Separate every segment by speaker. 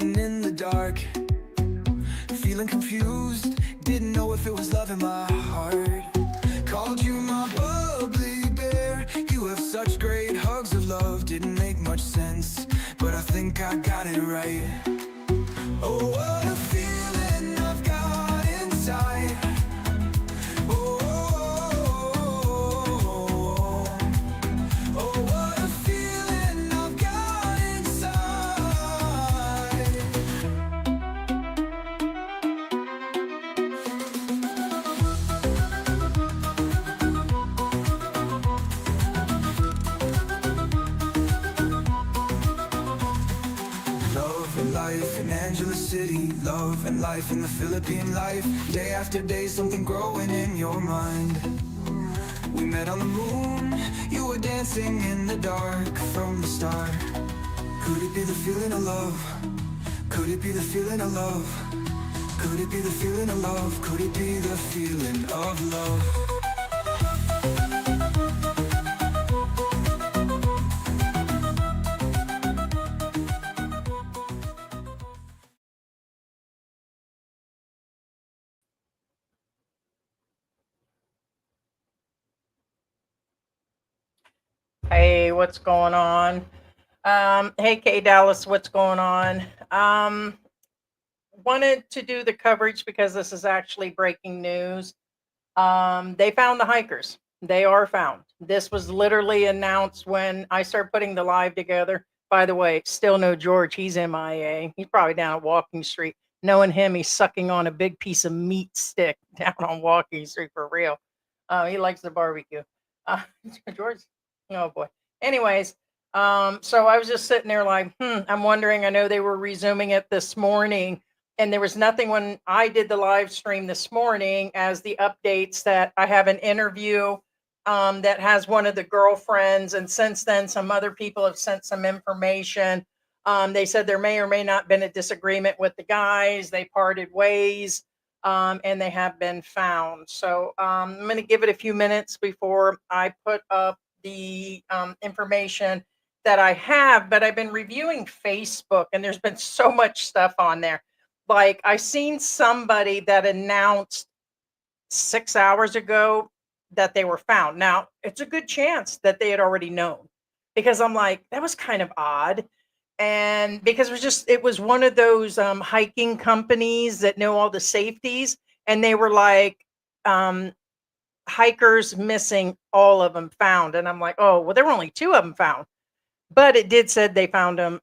Speaker 1: Standing in the dark, feeling confused, didn't know if it was love in my heart. Called you my bubbly bear, you have such great hugs of love. Didn't make much sense, but I think I got it right. Oh, what a feeling I've got inside. Oh, oh, oh, oh, what a feeling I've got inside. Love and life in Angeles City, love and life in the Philippine life. Day after day, something growing in your mind. We met on the moon, you were dancing in the dark from the start. Could it be the feeling of love? Could it be the feeling of love? Could it be the feeling of love? Could it be the feeling of love?
Speaker 2: Hey, what's going on? Hey, Kay Dallas, what's going on? Wanted to do the coverage because this is actually breaking news. They found the hikers. They are found. This was literally announced when I started putting the live together. By the way, still no George. He's MIA. He's probably down at Walking Street. Knowing him, he's sucking on a big piece of meat stick down on Walking Street for real. He likes the barbecue. George, oh boy. Anyways, so I was just sitting there like, I'm wondering. I know they were resuming it this morning, and there was nothing when I did the live stream this morning as the updates that I have an interview that has one of the girlfriends, and since then some other people have sent some information. They said there may or may not been a disagreement with the guys. They parted ways, and they have been found. So I'm going to give it a few minutes before I put up the information that I have, but I've been reviewing Facebook and there's been so much stuff on there. Like I seen somebody that announced 6 hours ago that they were found. Now, it's a good chance that they had already known because I'm like, that was kind of odd. And because it was one of those hiking companies that know all the safeties. And they were like, hikers missing, all of them found. And I'm like, oh, well, there were only 2 of them found. But it did said they found them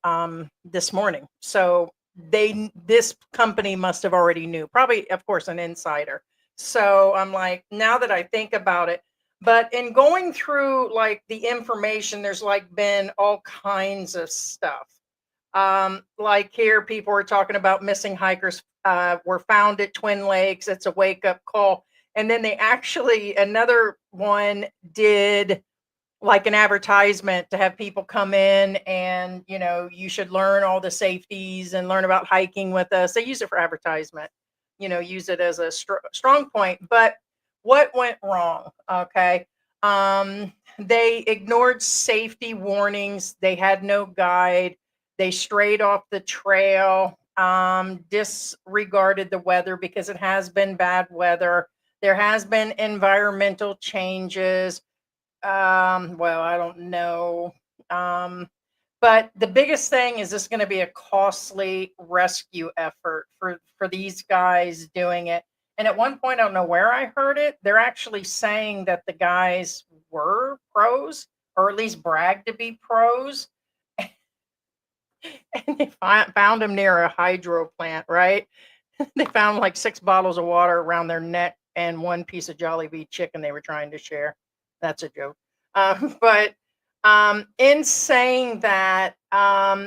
Speaker 2: this morning. So this company must have already knew, probably, of course, an insider. So I'm like, now that I think about it, but in going through like the information, there's like been all kinds of stuff. Like here, people were talking about missing hikers were found at Twin Lakes. It's a wake up call. And then they actually, another one did like an advertisement to have people come in and, you should learn all the safeties and learn about hiking with us. They use it for advertisement, use it as a strong point. But what went wrong? Okay. They ignored safety warnings. They had no guide. They strayed off the trail, disregarded the weather because it has been bad weather. There has been environmental changes. Well, I don't know. But the biggest thing is this going to be a costly rescue effort for these guys doing it. And at one point, I don't know where I heard it, they're actually saying that the guys were pros, or at least bragged to be pros. And they found them near a hydro plant, right? They found like 6 bottles of water around their neck and 1 piece of Jollibee chicken they were trying to share. That's a joke. But in saying that,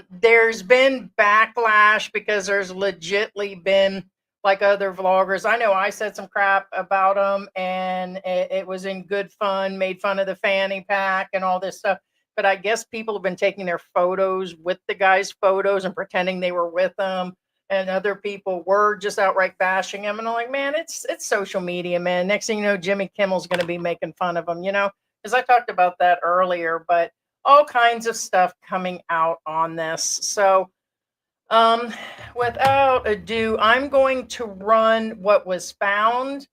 Speaker 2: there's been backlash because there's legitly been like other vloggers. I know I said some crap about them and it was in good fun, made fun of the fanny pack and all this stuff. But I guess people have been taking their photos with the guys' photos and pretending they were with them. And other people were just outright bashing him. And I'm like, man, it's social media, man. Next thing you know, Jimmy Kimmel's going to be making fun of him, because I talked about that earlier. But all kinds of stuff coming out on this. So Without ado, I'm going to run what was found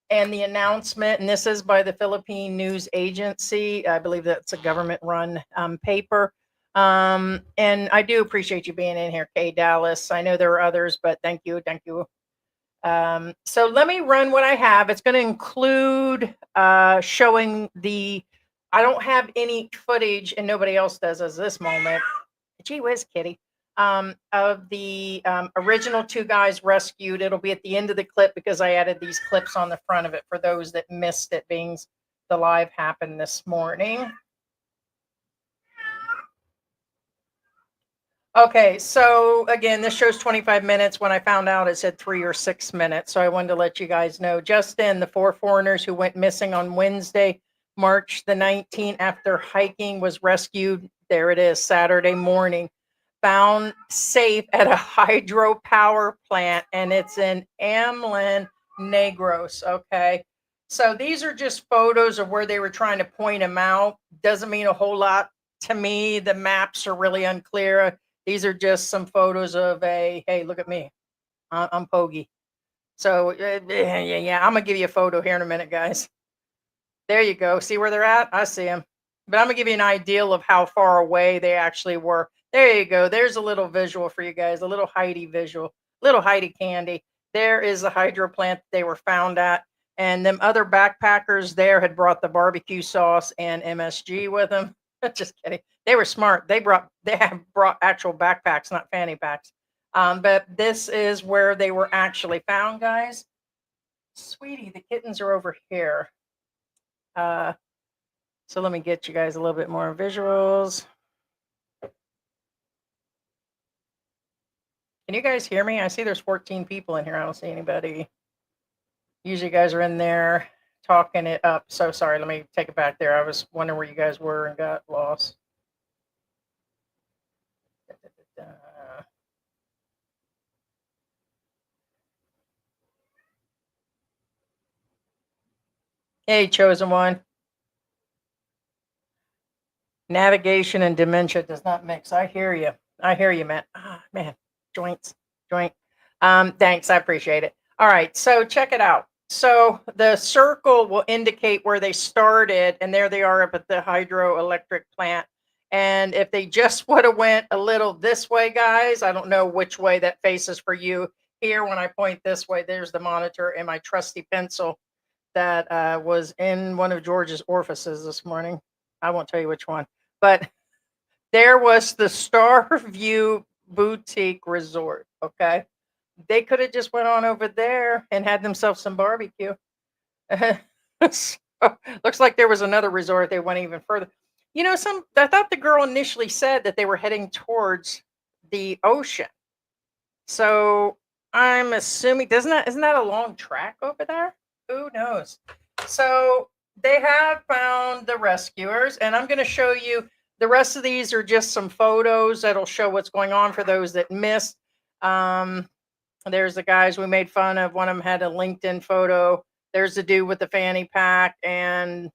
Speaker 2: and the announcement, and this is by the Philippine News Agency. I believe that's a government-run paper. And I do appreciate you being in here, Kay Dallas. I know there are others, but thank you, thank you. So let me run what I have. It's going to include showing the. I don't have any footage, and nobody else does as this moment. Gee whiz, kitty. Of the original two guys rescued. It'll be at the end of the clip because I added these clips on the front of it for those that missed it, being the live happened this morning. Okay, so again, this shows 25 minutes. When I found out, it said 3 or 6 minutes. So I wanted to let you guys know. Just in, the 4 foreigners who went missing on Wednesday, March the 19th, after hiking, was rescued. There it is, Saturday morning. Found safe at a hydropower plant, and it's in Amlin, Negros. Okay, so these are just photos of where they were trying to point them out. Doesn't mean a whole lot to me. The maps are really unclear. These are just some photos of a, hey, look at me. I'm Pogie. So, yeah, I'm going to give you a photo here in a minute, guys. There you go. See where they're at? I see them. But I'm going to give you an idea of how far away they actually were. There you go. There's a little visual for you guys, a little Heidi visual, little Heidi candy. There is the hydro plant they were found at. And them other backpackers there had brought the barbecue sauce and MSG with them. Just kidding. They were smart. They have brought actual backpacks, not fanny packs. But this is where they were actually found, guys. Sweetie, the kittens are over here. So let me get you guys a little bit more visuals. Can you guys hear me? I see there's 14 people in here. I don't see anybody. Usually you guys are in there talking it up. So sorry, let me take it back there. I was wondering where you guys were and got lost. Hey, chosen one. Navigation and dementia does not mix. I hear you. I hear you, man. Man, joint. Thanks. I appreciate it. All right. So check it out. So the circle will indicate where they started, and there they are up at the hydroelectric plant. And if they just would have went a little this way, guys, I don't know which way that faces for you. Here, when I point this way, there's the monitor and my trusty pencil that was in one of George's orifices this morning. I won't tell you which one, but there was the Star View Boutique Resort. Okay, they could have just went on over there and had themselves some barbecue. So, looks like there was another resort. They went even further. You know, I thought the girl initially said that they were heading towards the ocean. So I'm assuming isn't that a long track over there? Who knows? So they have found the rescuers, and I'm going to show you the rest of these are just some photos that'll show what's going on for those that missed. There's the guys we made fun of. One of them had a LinkedIn photo. There's the dude with the fanny pack, and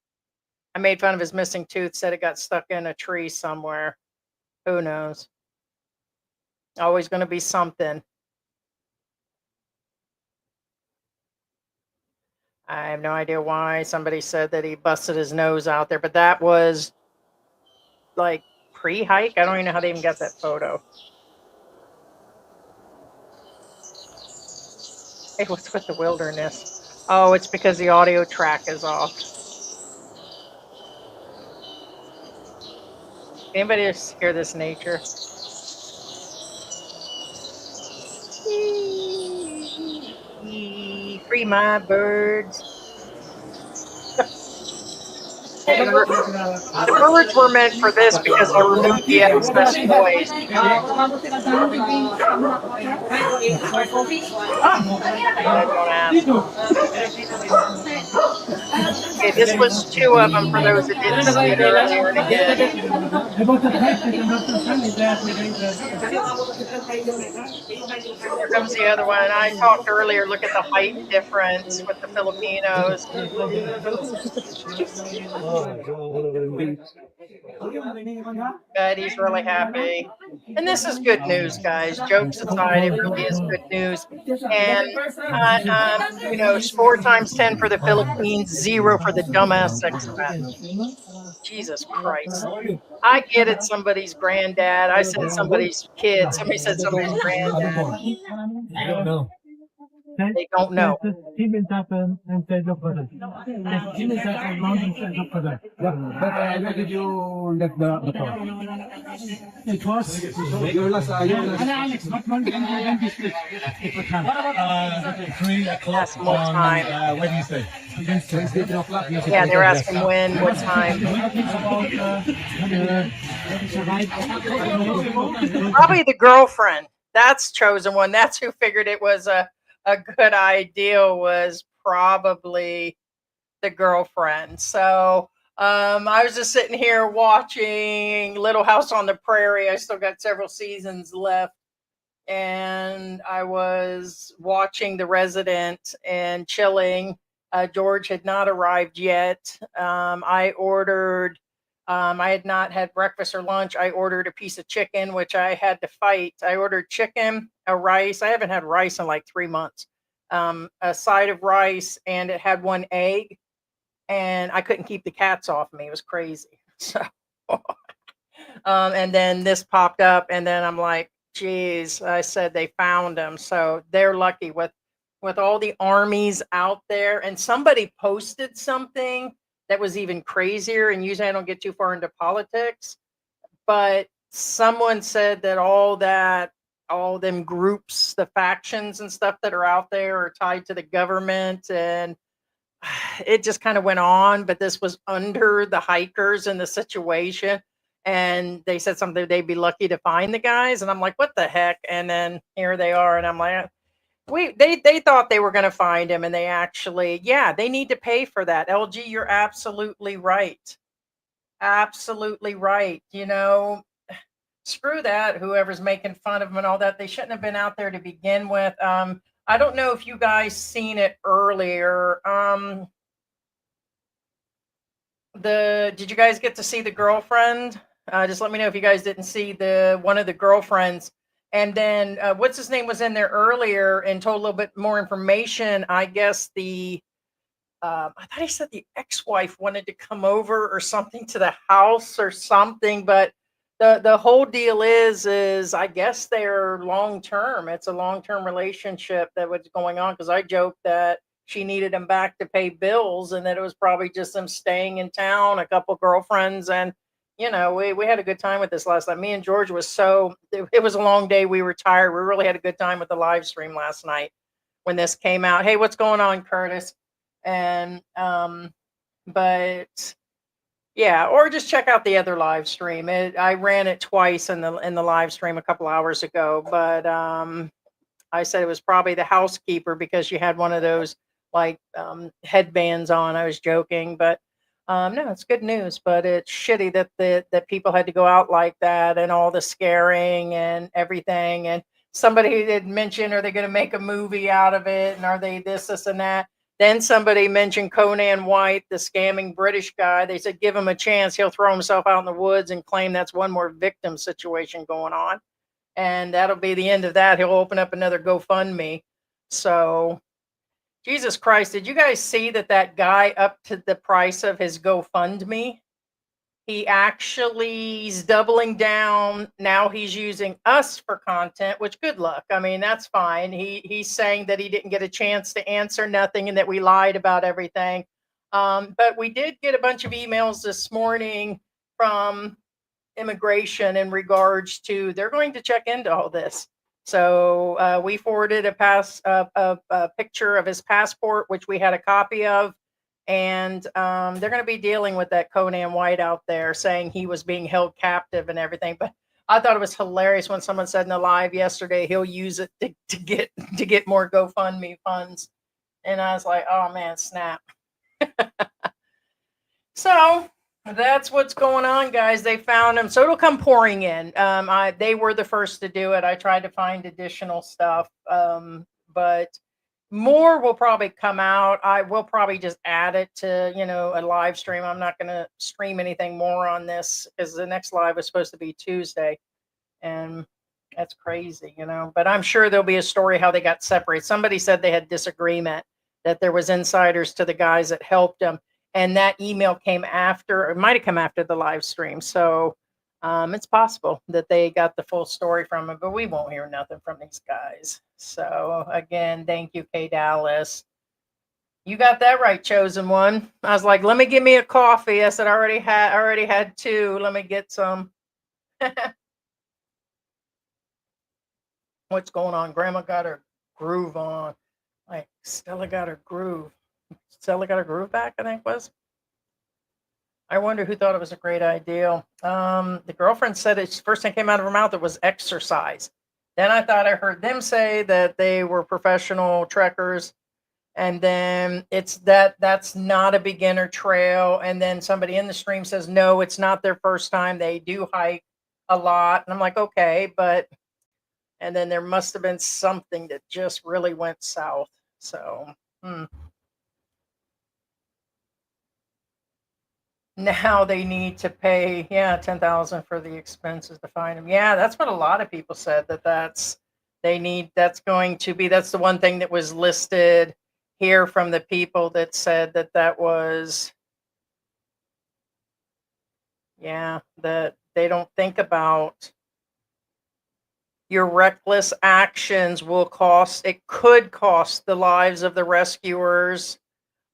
Speaker 2: I made fun of his missing tooth, said it got stuck in a tree somewhere. Who knows? Always going to be something. I have no idea why somebody said that he busted his nose out there, but that was like pre-hike. I don't even know how they even got that photo. Hey, what's with the wilderness? Oh, it's because the audio track is off. Anybody just hear this nature? Free my birds. The birds were meant for this because I removed the excess noise. Okay, this was 2 of them for those that didn't see it earlier. Here comes the other one. I talked earlier, look at the height difference with the Filipinos. But he's really happy. And this is good news, guys. Jokes aside, it really is good news. And, score times 10 for the Philippines, 0 for the dumbass expats. Jesus Christ. I get it, somebody's granddad. I said somebody's kid. Somebody said somebody's granddad. They don't know.
Speaker 3: Where did you let the car? It was your last
Speaker 4: Alex, what one can I end this week? What about 3 o'clock
Speaker 2: That's more
Speaker 4: on
Speaker 2: time.
Speaker 4: Wednesday?
Speaker 3: Wednesday, 3 o'clock.
Speaker 2: Yeah, they're asking when, what time. Probably the girlfriend. That's chosen one. That's who figured it was a good idea, was probably the girlfriend. So I was just sitting here watching Little House on the Prairie. I still got several seasons left. And I was watching The Resident and chilling. George had not arrived yet. I had not had breakfast or lunch. I ordered a piece of chicken, which I had to fight. I ordered chicken, a rice. I haven't had rice in like 3 months. A side of rice, and it had 1 egg. And I couldn't keep the cats off me. It was crazy. So, and then this popped up, and then I'm like, geez, I said they found him. So they're lucky with all the armies out there. And somebody posted something that was even crazier. And usually I don't get too far into politics, but someone said that all them groups, the factions and stuff that are out there, are tied to the government. And it just kind of went on, but this was under the hikers in the situation. And they said something, they'd be lucky to find the guys. And I'm like, what the heck? And then here they are. And I'm like, they thought they were going to find him. And they actually, yeah, they need to pay for that. LG, you're absolutely right. Absolutely right. Screw that. Whoever's making fun of them and all that, they shouldn't have been out there to begin with. I don't know if you guys seen it earlier. Did you guys get to see the girlfriend? Just let me know if you guys didn't see one of the girlfriends. And then what's his name was in there earlier and told a little bit more information. I guess I thought he said the ex-wife wanted to come over or something to the house or something, but the whole deal is I guess they're long-term. It's a long-term relationship that was going on, because I joked that she needed him back to pay bills, and that it was probably just them staying in town, a couple girlfriends. And we had a good time with this last night. Me and George it was a long day. We were tired. We really had a good time with the live stream last night when this came out. Hey, what's going on, Curtis? And but yeah, or just check out the other live stream. I ran it twice in the live stream a couple hours ago, but I said it was probably the housekeeper because she had one of those like headbands on. I was joking, but no, it's good news. But it's shitty that people had to go out like that, and all the scaring and everything. And somebody did mention, are they going to make a movie out of it? And are they this, and that? Then somebody mentioned Conan White, the scamming British guy. They said, give him a chance. He'll throw himself out in the woods and claim that's one more victim situation going on. And that'll be the end of that. He'll open up another GoFundMe. So, Jesus Christ, did you guys see that guy upped to the price of his GoFundMe? He actually is doubling down. Now he's using us for content, which good luck. I mean, that's fine. He's saying that he didn't get a chance to answer nothing and that we lied about everything. But we did get a bunch of emails this morning from immigration in regards to they're going to check into all this. So we forwarded a picture of his passport, which we had a copy of. And they're going to be dealing with that Conan White out there, saying he was being held captive and everything. But I thought it was hilarious when someone said in the live yesterday he'll use it to get more GoFundMe funds, and I was like, oh man, snap. So that's what's going on, guys. They found him, so it'll come pouring in. They were the first to do it. I tried to find additional stuff, but more will probably come out. I will probably just add it to, a live stream. I'm not going to stream anything more on this because the next live was supposed to be Tuesday. And that's crazy, but I'm sure there'll be a story how they got separated. Somebody said they had disagreement, that there was insiders to the guys that helped them. And that email came after, it might have come after the live stream. So it's possible that they got the full story from it, but we won't hear nothing from these guys. So again, thank you, Kay Dallas. You got that right, chosen one. I was like, let me get me a coffee. I said, I already had two. Let me get some. What's going on? Grandma got her groove on. Like Stella got her groove. Stella got her groove back, I think was. I wonder who thought it was a great idea. The girlfriend said it first thing came out of her mouth, it was exercise. Then I thought I heard them say that they were professional trekkers. And then that's not a beginner trail. And then somebody in the stream says, no, it's not their first time. They do hike a lot. And I'm like, okay, and then there must have been something that just really went south. So, now they need to pay, $10,000 for the expenses to find them. Yeah, that's what a lot of people said, that's the one thing that was listed here from the people that said that was, that they don't think about your reckless actions could cost the lives of the rescuers.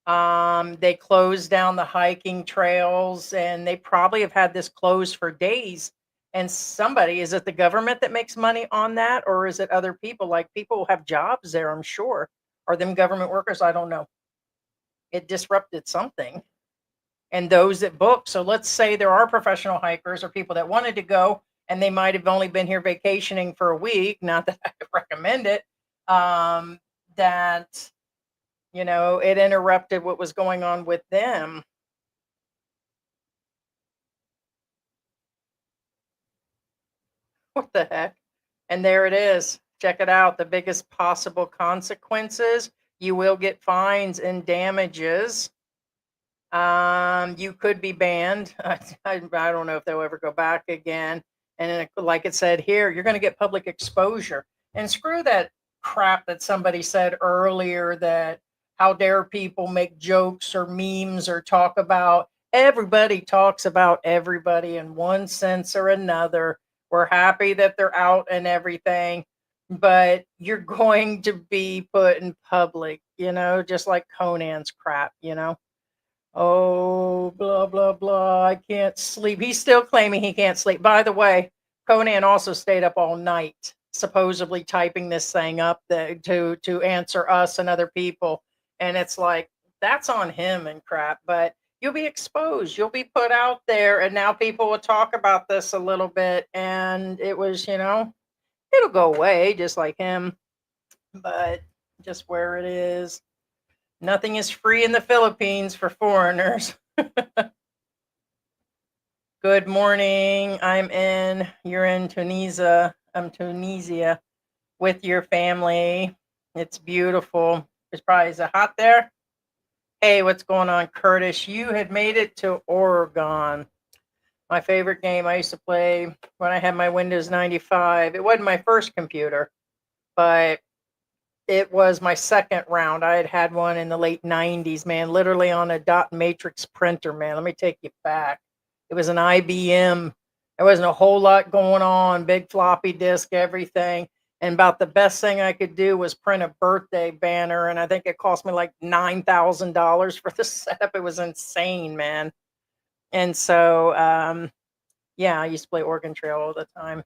Speaker 2: They closed down the hiking trails and they probably have had this closed for days. And is it the government that makes money on that? Or is it other people? Like people have jobs there, I'm sure. Are them government workers? I don't know. It disrupted something. And those that book. So let's say there are professional hikers or people that wanted to go and they might have only been here vacationing for a week. Not that I recommend it. That it interrupted what was going on with them. What the heck? And there it is. Check it out. The biggest possible consequences. You will get fines and damages. You could be banned. I don't know if they'll ever go back again. And then, like it said here, you're going to get public exposure. And screw that crap that somebody said earlier that how dare people make jokes or memes or talk about. Everybody talks about everybody in one sense or another. We're happy that they're out and everything, but you're going to be put in public, just like Conan's crap, Oh, blah, blah, blah. I can't sleep. He's still claiming he can't sleep. By the way, Conan also stayed up all night, supposedly typing this thing up to answer us and other people. And it's like, that's on him and crap. But you'll be exposed. You'll be put out there. And now people will talk about this a little bit. And it was, it'll go away just like him. But just where it is. Nothing is free in the Philippines for foreigners. Good morning. You're in Tunisia. I'm Tunisia with your family. It's beautiful. Is it hot there? Hey, what's going on, Curtis? You had made it to Oregon. My favorite game I used to play when I had my Windows 95. It wasn't my first computer, but it was my second round. I had one in the late 90s, man, literally on a dot matrix printer, man. Let me take you back. It was an IBM. There wasn't a whole lot going on, big floppy disk, everything. And about the best thing I could do was print a birthday banner. And I think it cost me like $9,000 for the setup. It was insane, man. And so, I used to play Oregon Trail all the time.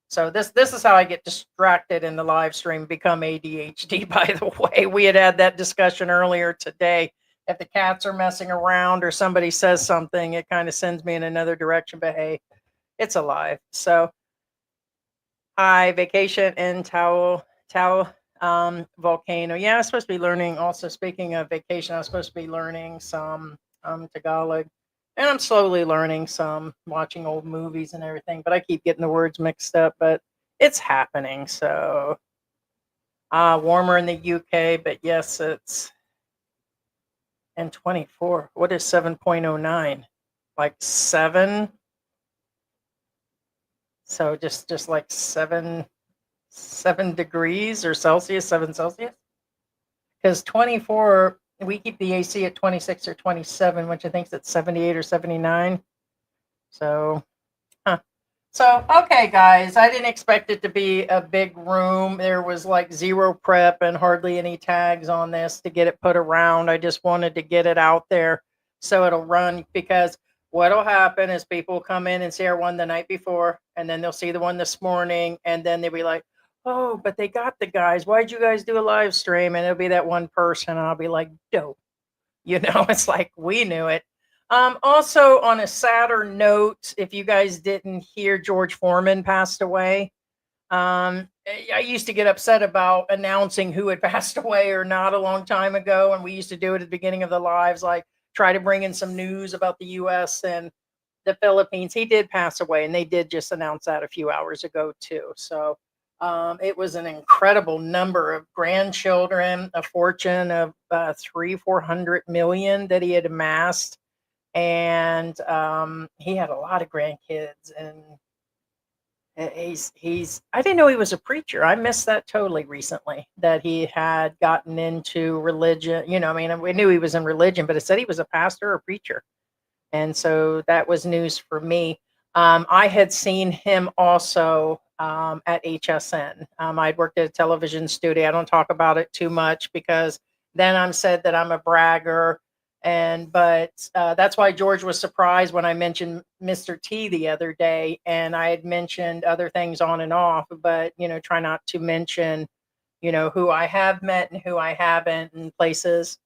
Speaker 2: So this is how I get distracted in the live stream, become ADHD, by the way. We had that discussion earlier today. If the cats are messing around or somebody says something, it kind of sends me in another direction. But hey, it's alive. So hi, vacation in Tahoe volcano. Yeah, I was supposed to be learning. Also, speaking of vacation, I was supposed to be learning some Tagalog. And I'm slowly learning some, watching old movies and everything, but I keep getting the words mixed up, but it's happening. So Warmer in the UK, but yes, it's and 24. What is 7.09? Like 7. So just like 7 degrees or Celsius, 7 Celsius. Because 24, we keep the AC at 26 or 27, which I think is at 78 or 79. So, So, okay, guys, I didn't expect it to be a big room. There was like zero prep and hardly any tags on this to get it put around. I just wanted to get it out there so it'll run, because what'll happen is people come in and see our one the night before, and then they'll see the one this morning, and then they'll be like, oh, but they got the guys. Why'd you guys do a live stream? And it'll be that one person, and I'll be like, dope. It's like we knew it. Also, on a sadder note, if you guys didn't hear, George Foreman passed away. I used to get upset about announcing who had passed away or not a long time ago, and we used to do it at the beginning of the lives, like try to bring in some news about the U.S. and the Philippines. He did pass away, and they did just announce that a few hours ago too. So it was an incredible number of grandchildren, a fortune of 400 million that he had amassed. And he had a lot of grandkids, and he's I didn't know he was a preacher. I missed that totally recently, that he had gotten into religion. I mean, we knew he was in religion, but it said he was a pastor or preacher. And so that was news for me. I had seen him also at HSN. I'd worked at a television studio. I don't talk about it too much because then I'm said that I'm a bragger. But that's why George was surprised when I mentioned Mr. T the other day, and I had mentioned other things on and off, but try not to mention who I have met and who I haven't in places.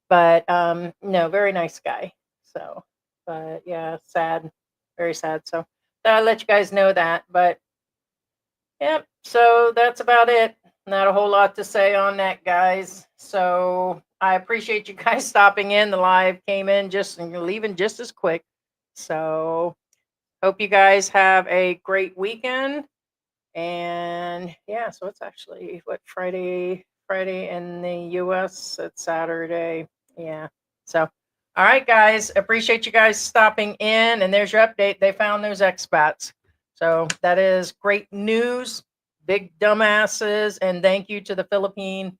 Speaker 2: But no, very nice guy. So, but yeah, sad, very sad. So I'll let you guys know that. But yeah, so that's about it. Not a whole lot to say on that, guys. So I appreciate you guys stopping in. The live came in just and leaving just as quick. So hope you guys have a great weekend. And yeah, so it's actually what, Friday in the US, it's Saturday. Yeah. So all right, guys, appreciate you guys stopping in. And there's your update. They found those expats. So that is great news. Big dumbasses. And thank you to the Philippine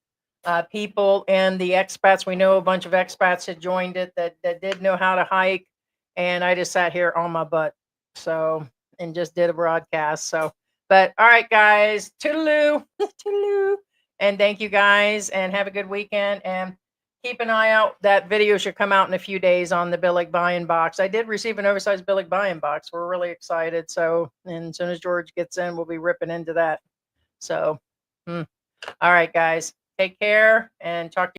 Speaker 2: people and the expats. We know a bunch of expats had joined it that did know how to hike. And I just sat here on my butt. So, and just did a broadcast. So, but all right, guys, toodaloo, toodaloo. And thank you guys, and have a good weekend. And keep an eye out. That video should come out in a few days on the Billig buy-in box. I did receive an oversized Billig buy-in box. We're really excited. So, and as soon as George gets in, we'll be ripping into that. So, all right, guys, take care and talk to you.